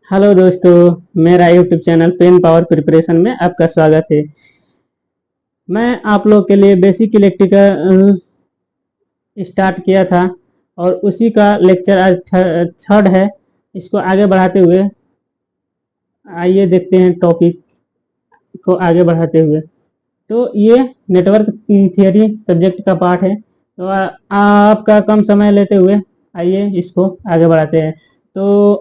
Hello दोस्तों, मेरा YouTube channel pen power preparation में आपका स्वागत है। मैं आप लोग के लिए बेसिक इलेक्ट्रिकल स्टार्ट किया था और उसी का लेक्चर आज थर्ड है। इसको आगे बढ़ाते हुए आइए देखते हैं टॉपिक को आगे बढ़ाते हुए। तो ये नेटवर्क थियरी सब्जेक्ट का पार्ट है। तो आपका कम समय लेते हुए आइए इसको आगे बढ़ाते हैं। तो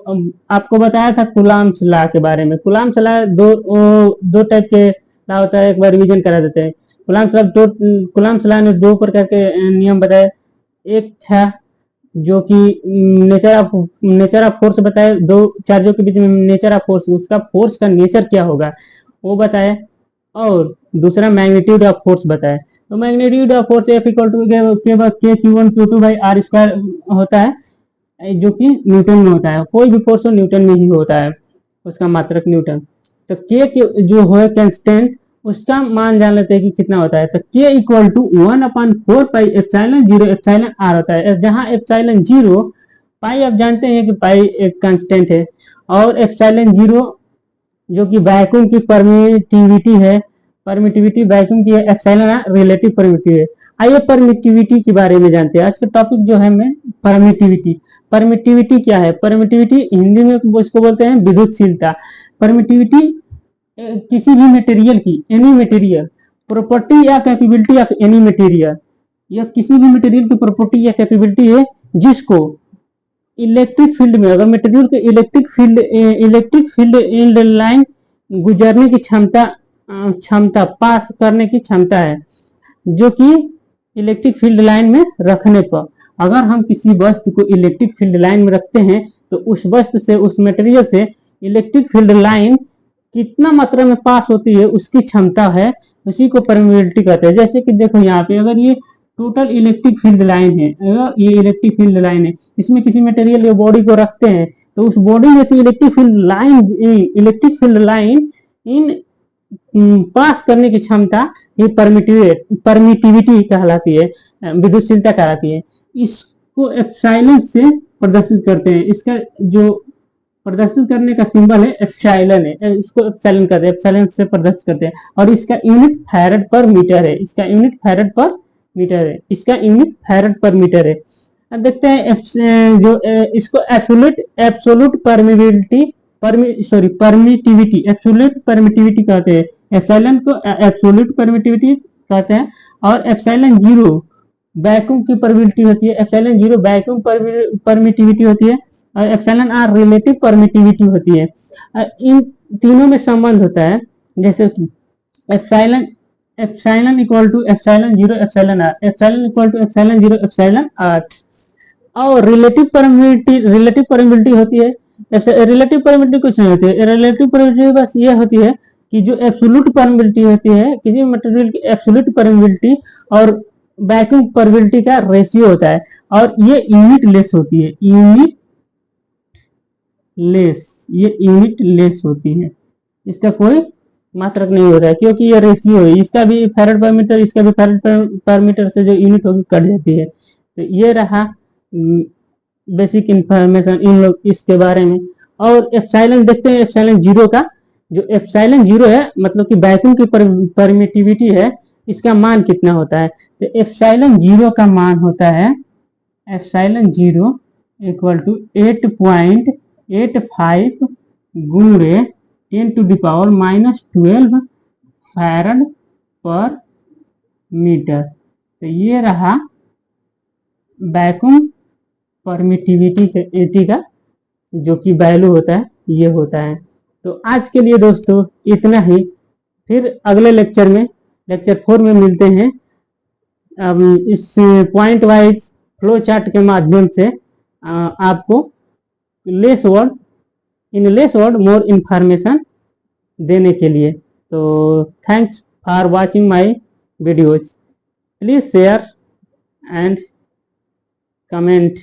आपको बताया था कुलाम्स लॉ के बारे में। कुलाम्स लॉ दो टाइप के लॉ होता है, एक बार रिवीजन करा देते हैं। कुलाम्स लॉ ने दो प्रकार के नियम बताए। एक था जो कि नेचर ऑफ फोर्स बताए, दो चार्जों के बीच में नेचर ऑफ फोर्स, उसका फोर्स का नेचर क्या होगा वो बताए। और दूसरा मैग्नीट्यूड ऑफ फोर्स बताए। तो magnitude of force F equal to k Q1 Q2 by are square होता है, जो कि न्यूटन में होता है। कोई भी फोर्स हो न्यूटन में ही होता है, उसका मात्रक न्यूटन। तो के जो है कंस्टेंट, उसका मान जान लेते हैं कि कितना होता है। तो k equal to 1/4 pi epsilon 0 epsilon r होता है, जहां एप्सिलॉन 0 पाई आप जानते हैं कि पाई एक कांस्टेंट है, और एप्सिलॉन 0 जो कि वैक्यूम की परमिटिविटी है। परमिटिविटी वैक्यूम की है, एप्सिलॉन रिलेटिव परमिटिविटी है। आइए परमिटिविटी के बारे में जानते हैं। आज का टॉपिक जो है मैं परमिटिविटी। परमिटिविटी क्या है? परमिटिविटी हिंदी में इसको बोलते हैं विद्युतशीलता। परमिटिविटी किसी भी मटेरियल की, एनी मटेरियल प्रॉपर्टी या कैपेबिलिटी ऑफ एनी मटेरियल, या किसी भी मटेरियल की प्रॉपर्टी या कैपेबिलिटी है जिसको इलेक्ट्रिक फील्ड में, अगर मटेरियल के इलेक्ट्रिक फील्ड लाइन गुजरने की क्षमता पास करने की क्षमता है, जो कि इलेक्ट्रिक फील्ड लाइन में रखने पर, अगर हम किसी वस्तु को इलेक्ट्रिक फील्ड लाइन में रखते हैं तो उस वस्तु से, उस मटेरियल से इलेक्ट्रिक फील्ड लाइन कितना मात्रा में पास होती है उसकी क्षमता है, उसी को परमिटिविटी कहते हैं। जैसे कि देखो यहाँ पे अगर ये टोटल इलेक्ट्रिक फील्ड लाइन है, अगर ये इलेक्ट्रिक फील्ड लाइन है, इसमें किसी मटेरियल या बॉडी को रखते हैं तो उस बॉडी में से इलेक्ट्रिक फील्ड लाइन इन पास करने की क्षमता ये परमिटिविटी कहलाती है, विद्युतशीलता कहलाती है। इसको एप्सिलॉन से प्रदर्शित करते हैं। इसका जो प्रदर्शित करने का सिंबल है एप्सिलॉन है, इसको एप्सिलॉन कहते हैं, एप्सिलॉन से प्रदर्शित करते हैं। और इसका यूनिट फैराड पर मीटर है, इसका यूनिट फैराड पर मीटर है, इसका यूनिट फैराड पर मीटर है। अब देखते हैं जो इसको एब्सोल्यूट परमिटिविटी कहते हैं। एप्सिलॉन को एब्सोल्यूट परमिटिविटी कहते हैं। और एप्सिलॉन 0 वैक्यूम की परमिटिविटी होती है, एप्सिलॉन 0 वैक्यूम परमिटिविटी होती है, और एप्सिलॉन आर रिलेटिव परमिटिविटी होती है। इन तीनों में संबंध होता है, जैसे कि epsilon equal to epsilon 0 epsilon r, epsilon equal to epsilon 0 epsilon r. और रिलेटिव परमिटिविटी होती है। रिलेटिव परमिटिविटी कुछ नहीं होती है, रिलेटिव परमिटिविटी बस ये होती है कि जो एब्सोल्यूट परमिटिविटी होती है किसी मटेरियल की, एब्सोल्यूट परमिटिविटी और वैक्यूम परमिटिविटी का रेशियो होता है, और ये यूनिट लेस होती है, ये यूनिट लेस होती है, इसका कोई मात्रक नहीं होता है, क्योंकि ये रेशियो है, इसका भी फैराड पर मीटर, इसका भी फैराड पर मीटर से जो यूनिट होगी कट जाती है। तो ये रहा बेसिक इंफॉर्मेशन इन लोग इसके बारे में। और एप्सिलॉन देखते हैं, एप्सिलॉन 0 का, जो एप्सिलॉन 0 है मतलब कि वैक्यूम की परमिटिविटी है, इसका मान कितना होता है। तो एप्सिलॉन 0 का मान होता है, एप्सिलॉन 0 इक्वल टू 8.85 गुणे 10⁻⁻12 फैराड पर मीटर। तो ये रहा वैक्यूम परमिटिविटी का जो कि वैल्यू होता है, ये होता है। तो आज के लिए दोस्तों इतना ही, फिर अगले लेक्चर में, लेक्चर 4 में मिलते हैं। इस पॉइंट वाइज फ्लो चार्ट के माध्यम से आपको लेस वर्ड मोर इंफॉर्मेशन देने के लिए। तो thanks for watching my videos. Please share and comment.